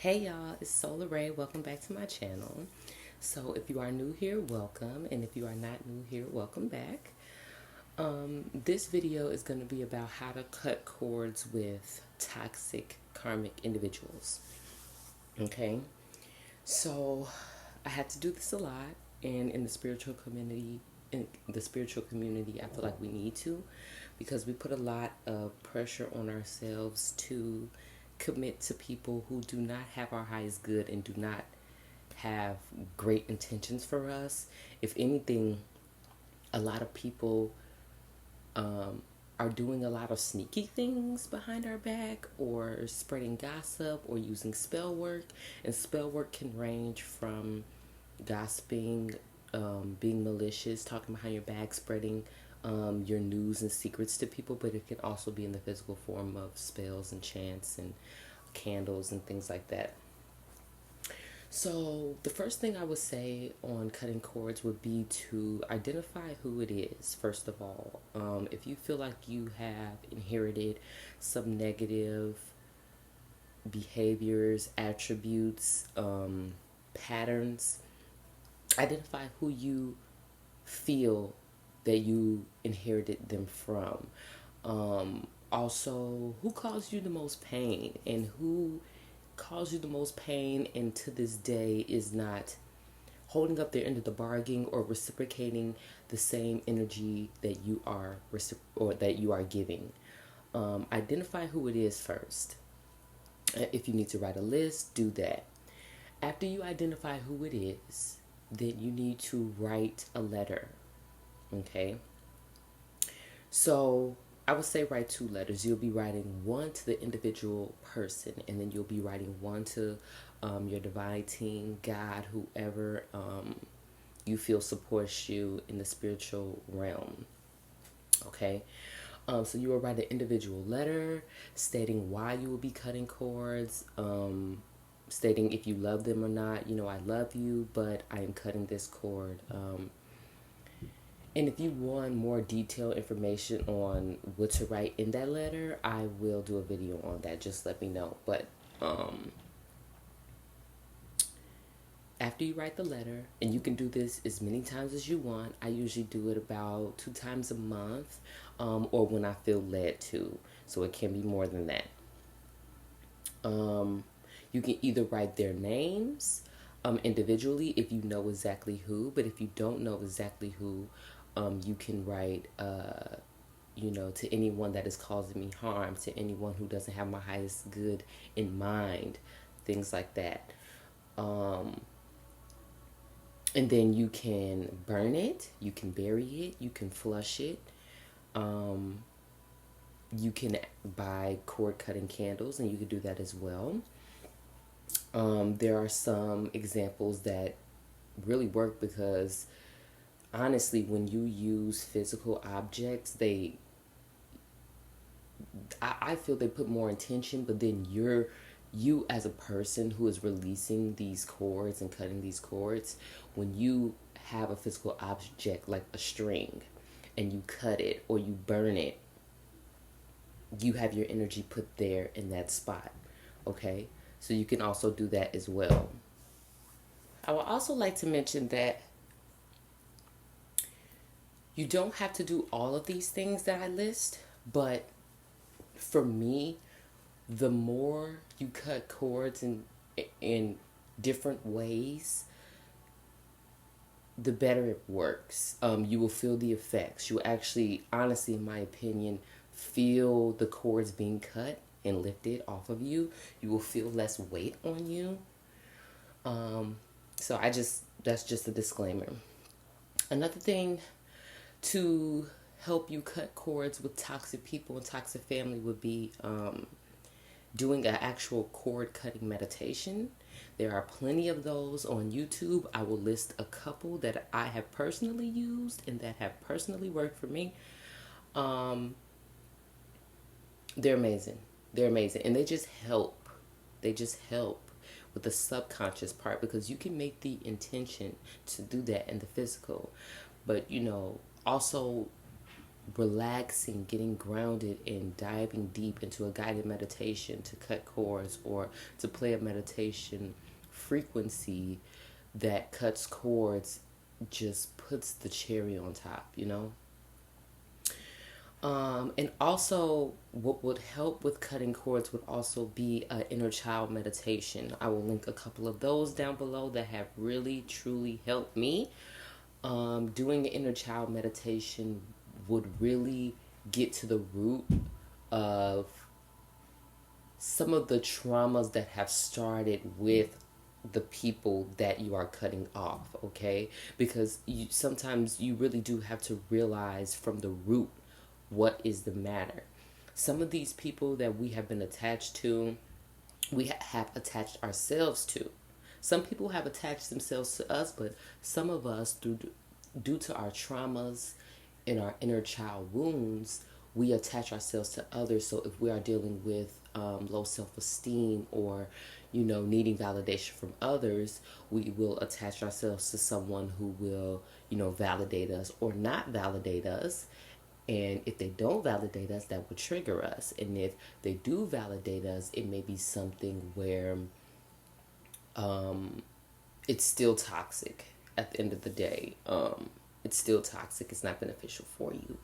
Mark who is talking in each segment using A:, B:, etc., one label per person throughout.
A: Hey y'all, it's SOLARAE. Welcome back to my channel. So if you are new here, welcome. And if you are not new here, welcome back. This video is going to be about how to cut cords with toxic karmic individuals. Okay, so I had to do this a lot, and in the spiritual community, I feel like we need to, because we put a lot of pressure on ourselves to commit to people who do not have our highest good and do not have great intentions for us. If anything, a lot of people are doing a lot of sneaky things behind our back, or spreading gossip, or using spell work. And spell work can range from gossiping, being malicious, talking behind your back, spreading your news and secrets to people, but it can also be in the physical form of spells and chants and candles and things like that. So the first thing I would say on cutting cords would be to identify who it is, first of all. If you feel like you have inherited some negative behaviors, attributes, patterns, identify who you feel that you inherited them from. Also, who caused you the most pain, and who caused you the most pain and to this day is not holding up their end of the bargain or reciprocating the same energy that you are giving. Identify who it is first. If you need to write a list, do that. After you identify who it is, then you need to write a letter. Okay? So I would say write 2 letters. You'll be writing one to the individual person, and then you'll be writing one to your divine team, God, whoever you feel supports you in the spiritual realm. Okay? So you will write an individual letter stating why you will be cutting cords, stating if you love them or not. I love you, but I am cutting this cord. And if you want more detailed information on what to write in that letter, I will do a video on that. Just let me know. But after you write the letter, and you can do this as many times as you want. I usually do it about 2 times a month, or when I feel led to. So it can be more than that. You can either write their names individually if you know exactly who. But if you don't know exactly who, you can write, to anyone that is causing me harm, to anyone who doesn't have my highest good in mind, things like that. And then you can burn it, you can bury it, you can flush it. You can buy cord cutting candles, and you can do that as well. There are some examples that really work, because honestly, when you use physical objects, I feel they put more intention, but then you as a person who is releasing these cords and cutting these cords, when you have a physical object like a string and you cut it or you burn it, you have your energy put there in that spot. Okay? So you can also do that as well. I would also like to mention that you don't have to do all of these things that I list, but for me, the more you cut cords in different ways, the better it works. You will feel the effects. You will actually, honestly, in my opinion, feel the cords being cut and lifted off of you. You will feel less weight on you. So that's just a disclaimer. Another thing to help you cut cords with toxic people and toxic family would be doing an actual cord cutting meditation. There are plenty of those on YouTube. I will list a couple that I have personally used and that have personally worked for me. They're amazing. They're amazing. And they just help. They just help with the subconscious part, because you can make the intention to do that in the physical. But, also relaxing, getting grounded, and diving deep into a guided meditation to cut cords or to play a meditation frequency that cuts cords just puts the cherry on top, you know? And also, what would help with cutting cords would also be an inner child meditation. I will link a couple of those down below that have really, truly helped me. Doing an inner child meditation would really get to the root of some of the traumas that have started with the people that you are cutting off, okay? Because sometimes you really do have to realize from the root what is the matter. Some of these people that we have been attached to, we have attached ourselves to. Some people have attached themselves to us, but some of us, due to our traumas and our inner child wounds, we attach ourselves to others. So if we are dealing with low self-esteem or, needing validation from others, we will attach ourselves to someone who will, validate us or not validate us. And if they don't validate us, that will trigger us. And if they do validate us, it may be something where it's still toxic at the end of the day. It's still toxic. It's not beneficial for you.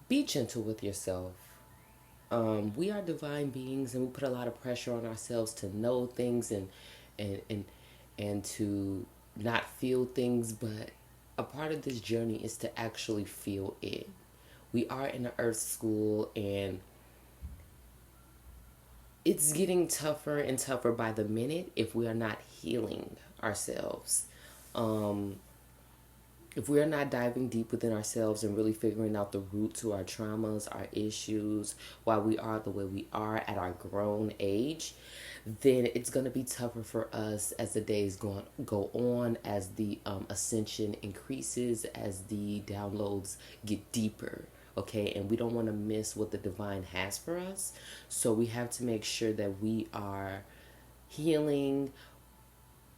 A: Be gentle with yourself. We are divine beings, and we put a lot of pressure on ourselves to know things and to not feel things, but a part of this journey is to actually feel it. We are in the earth school, and it's getting tougher and tougher by the minute if we are not healing ourselves. If we are not diving deep within ourselves and really figuring out the root to our traumas, our issues, why we are the way we are at our grown age, then it's going to be tougher for us as the days go on, as the ascension increases, as the downloads get deeper. Okay, and we don't want to miss what the divine has for us. So we have to make sure that we are healing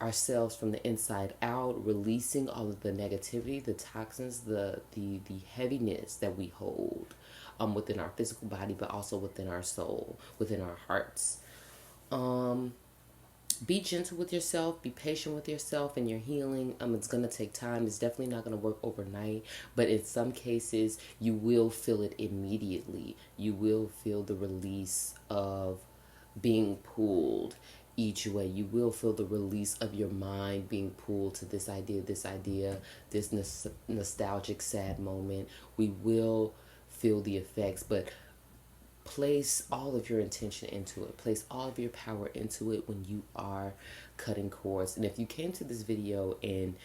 A: ourselves from the inside out, releasing all of the negativity, the toxins, the heaviness that we hold within our physical body, but also within our soul, within our hearts. Be gentle with yourself, be patient with yourself and your healing. It's going to take time. It's definitely not going to work overnight, but in some cases you will feel it immediately. You will feel the release of being pulled each way. You will feel the release of your mind being pulled to this idea, this nostalgic, sad moment. We will feel the effects, but place all of your intention into it. Place all of your power into it when you are cutting cords. And if you came to this video and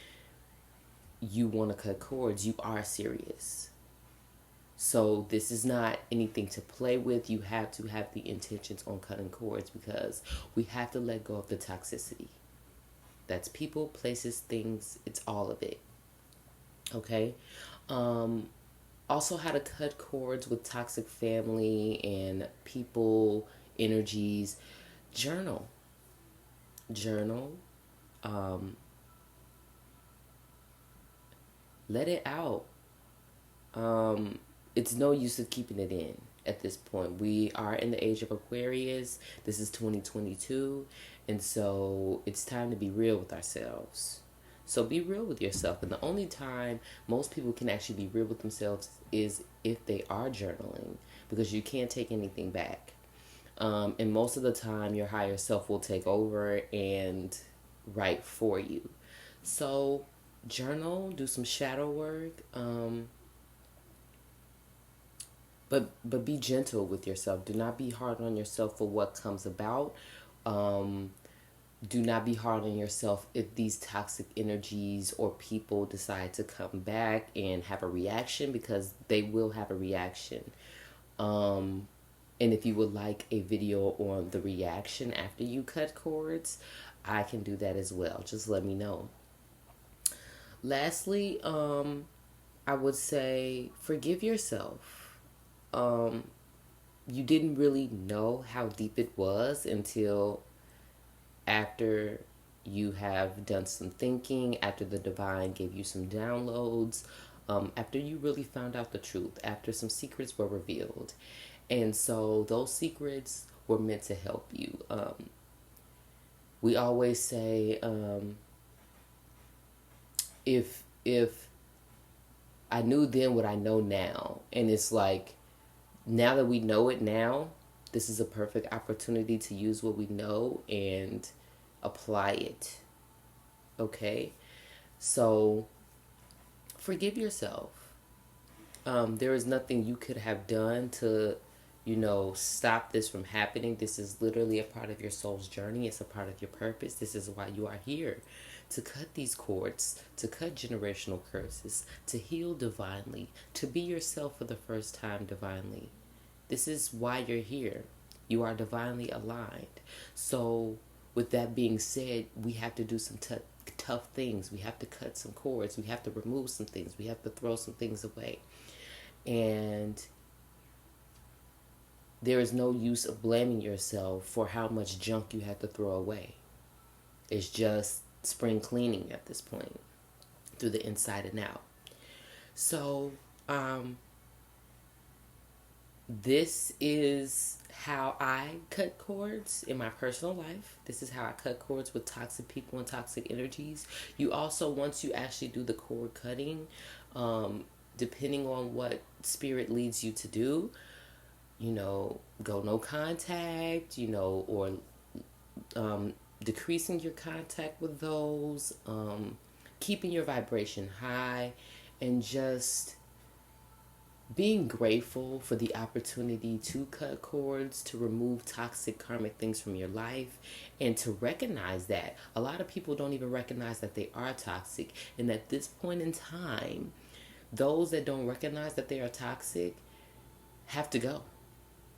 A: you want to cut cords, you are serious. So this is not anything to play with. You have to have the intentions on cutting cords, because we have to let go of the toxicity. That's people, places, things. It's all of it. Okay? Also, how to cut cords with toxic family and people, energies. Journal. Let it out. It's no use of keeping it in at this point. We are in the age of Aquarius. This is 2022. And so it's time to be real with ourselves. So be real with yourself. And the only time most people can actually be real with themselves is if they are journaling, because you can't take anything back. And most of the time your higher self will take over and write for you. So journal, do some shadow work. But be gentle with yourself. Do not be hard on yourself for what comes about. Do not be hard on yourself if these toxic energies or people decide to come back and have a reaction, because they will have a reaction. And if you would like a video on the reaction after you cut cords, I can do that as well. Just let me know. Lastly, I would say forgive yourself. You didn't really know how deep it was until after you have done some thinking, after the divine gave you some downloads. after you really found out the truth, after some secrets were revealed. And so those secrets were meant to help you. We always say, if I knew then what I know now, and it's like, now that we know it now, this is a perfect opportunity to use what we know and apply it. Okay? So forgive yourself. There is nothing you could have done to, stop this from happening. This is literally a part of your soul's journey. It's a part of your purpose. This is why you are here, to cut these cords, to cut generational curses, to heal divinely, to be yourself for the first time divinely. This is why you're here. You are divinely aligned. So with that being said, we have to do some tough things. We have to cut some cords. We have to remove some things. We have to throw some things away. And there is no use of blaming yourself for how much junk you had to throw away. It's just spring cleaning at this point, through the inside and out. So, this is how I cut cords in my personal life. This is how I cut cords with toxic people and toxic energies. You also, once you actually do the cord cutting, depending on what spirit leads you to do, go no contact, or decreasing your contact with those, keeping your vibration high, and just being grateful for the opportunity to cut cords, to remove toxic karmic things from your life, and to recognize that a lot of people don't even recognize that they are toxic. And at this point in time, those that don't recognize that they are toxic have to go.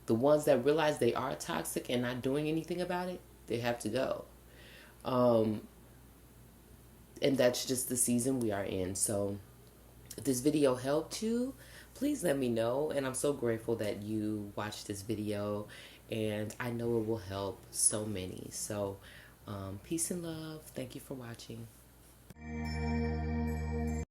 A: The ones that realize they are toxic and not doing anything about it, they have to go. And that's just the season we are in. So if this video helped you, please let me know. And I'm so grateful that you watched this video, and I know it will help so many. So peace and love. Thank you for watching.